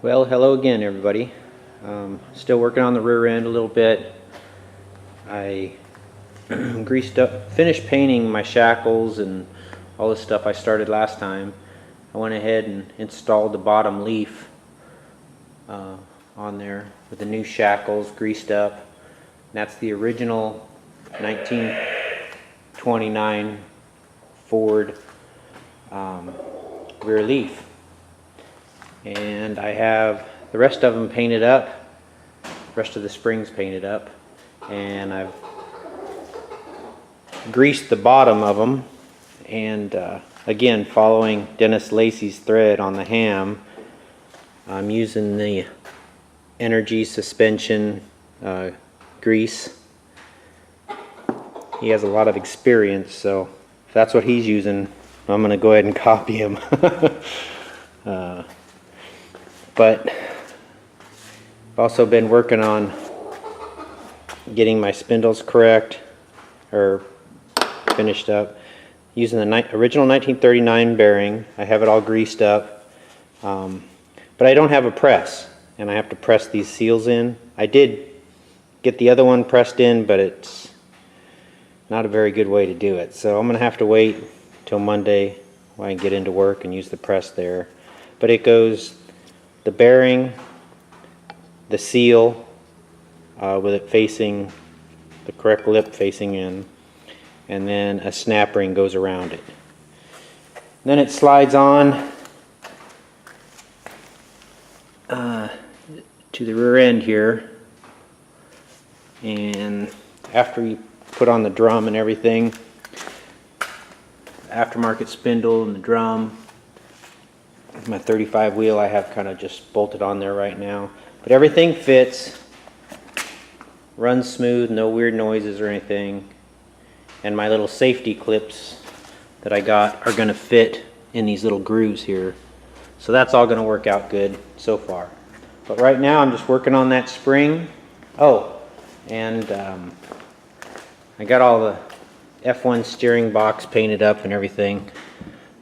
Well, hello again, everybody. Still working on the rear end a little bit. I finished painting my shackles and all the stuff I started last time. I went ahead and installed the bottom leaf on there with the new shackles greased up. And that's the original 1929 Ford rear leaf. And I have the rest of them painted up, the rest of the springs painted up, and I've greased the bottom of them, and again, following Dennis Lacey's thread on the ham, I'm using the Energy Suspension grease. He has a lot of experience, so if that's what he's using, I'm going to go ahead and copy him. But I've also been working on getting my spindles correct, or finished up, using the original 1939 bearing. I have it all greased up, but I don't have a press, and I have to press these seals in. I did get the other one pressed in, but it's not a very good way to do it, so I'm going to have to wait till Monday when I can get into work and use the press there. But it goes the bearing, the seal with it facing the correct lip facing in, and then a snap ring goes around it. Then it slides on to the rear end here, and after you put on the drum and everything, aftermarket spindle and the drum, my 35 wheel I have kind of just bolted on there right now, but everything fits, runs smooth, no weird noises or anything. And my little safety clips that I got are going to fit in these little grooves here, so that's all going to work out good so far. But right now I'm just working on that spring. Oh, and I got all the F1 steering box painted up and everything,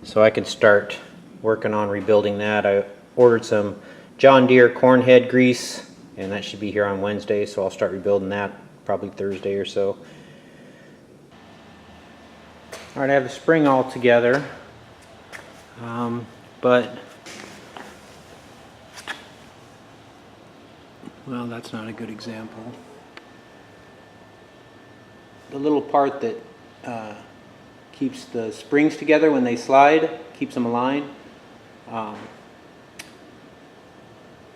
so I can start working on rebuilding that. I ordered some John Deere corn head grease, and that should be here on Wednesday, so I'll start rebuilding that probably Thursday or so. Alright, I have the spring all together, but well, that's not a good example. The little part that keeps the springs together when they slide, keeps them aligned. I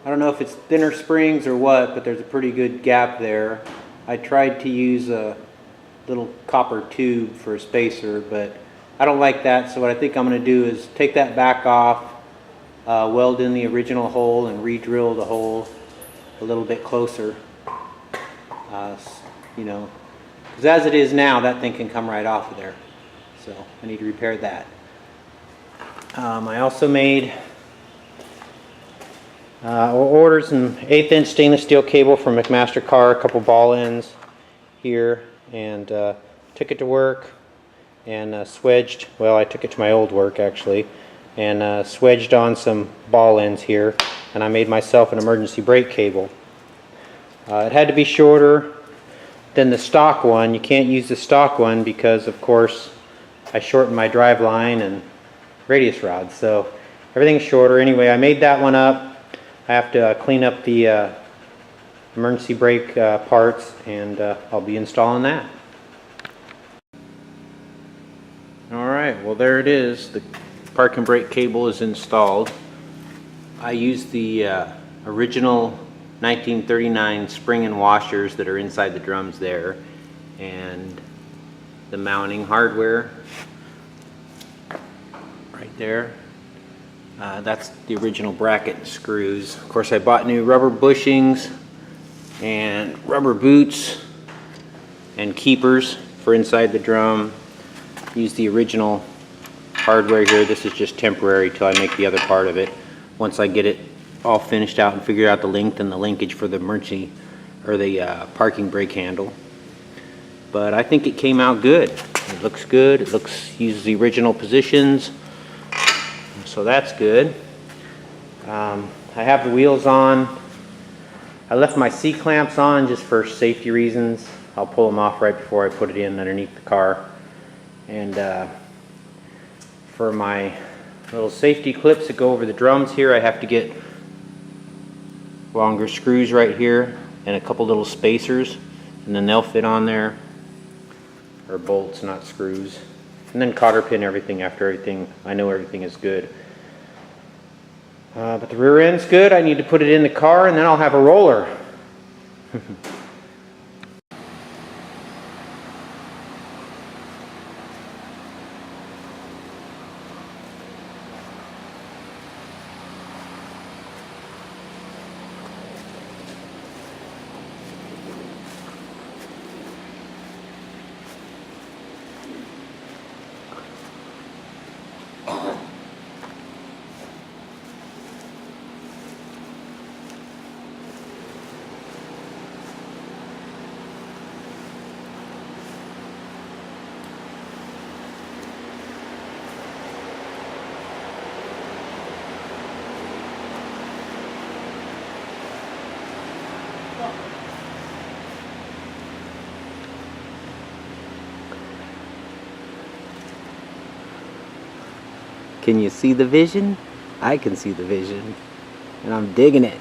don't know if it's thinner springs or what, but there's a pretty good gap there. I tried to use a little copper tube for a spacer, but I don't like that, so what I think I'm going to do is take that back off, weld in the original hole, and re-drill the hole a little bit closer. You know, because as it is now, that thing can come right off of there, so I need to repair that. I also ordered some 1/8" stainless steel cable from McMaster Carr, a couple ball ends here, and took it to work and swedged, well, I took it to my old work actually, and swedged on some ball ends here, and I made myself an emergency brake cable. It had to be shorter than the stock one. You can't use the stock one because, of course, I shortened my drive line and radius rod, so everything's shorter. Anyway, I made that one up. I have to clean up the emergency brake parts, and I'll be installing that. Alright, well, there it is. The park and brake cable is installed. I used the original 1939 spring and washers that are inside the drums there, and the mounting hardware right there. That's the original bracket and screws. Of course, I bought new rubber bushings and rubber boots and keepers for inside the drum. Use the original hardware here. This is just temporary till I make the other part of it. Once I get it all finished out and figure out the length and the linkage for the emergency or the parking brake handle. But I think it came out good. It looks good. It uses the original positions. So that's good. I have the wheels on. I left my C-clamps on just for safety reasons. I'll pull them off right before I put it in underneath the car. And for my little safety clips that go over the drums here, I have to get longer screws right here and a couple little spacers, and then they'll fit on there, or bolts, not screws. And then cotter pin everything after I know everything is good. But the rear end's good. I need to put it in the car and then I'll have a roller. Can you see the vision? I can see the vision, and I'm digging it.